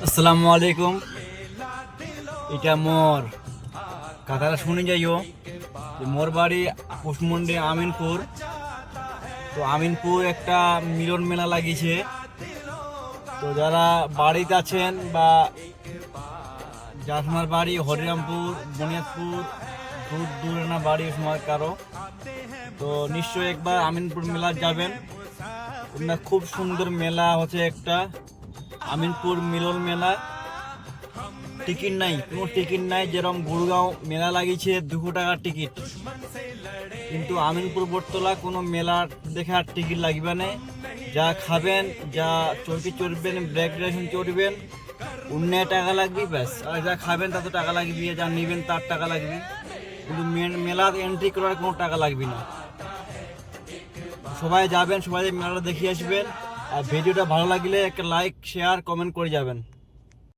আসসালামু আলাইকুম। এটা মোর কথাটা শুনে যাইও যে মোর বাড়ি পশ্চিমবঙ্গে আমিনপুর। তো আমিনপুর একটা মিলন মেলা লাগিয়েছে। তো যারা বাড়িতে আছেন বা যার সময় বাড়ি হরিরামপুর বুনিয়াদপুর দূর দূরে না বাড়ি সময় কারো, তো নিশ্চয়ই একবার আমিনপুর মেলা যাবেন। এটা খুব সুন্দর মেলা হচ্ছে একটা আমিনপুর মিলন মেলা। টিকিট নাই, কোনো টিকিট নাই। যেরকম গুরগাঁও মেলা লাগিয়েছে 200 টাকার টিকিট, কিন্তু আমিনপুর বটতলা কোনো মেলার দেখার টিকিট লাগবে না। যা খাবেন, যা চৌকি চড়বেন, ব্রেক ড্রেশন চড়বেন, 19 টাকা লাগবে ব্যাস। আর যা খাবেন তত টাকা লাগবে, যা নেবেন তার টাকা লাগবে, কিন্তু মেলার এন্ট্রি করার কোনো টাকা লাগবে না। সবাই যাবেন, সবাই মেলাটা দেখে আসবেন। আর ভিডিওটা ভালো লাগলে একটা লাইক শেয়ার কমেন্ট করে যাবেন।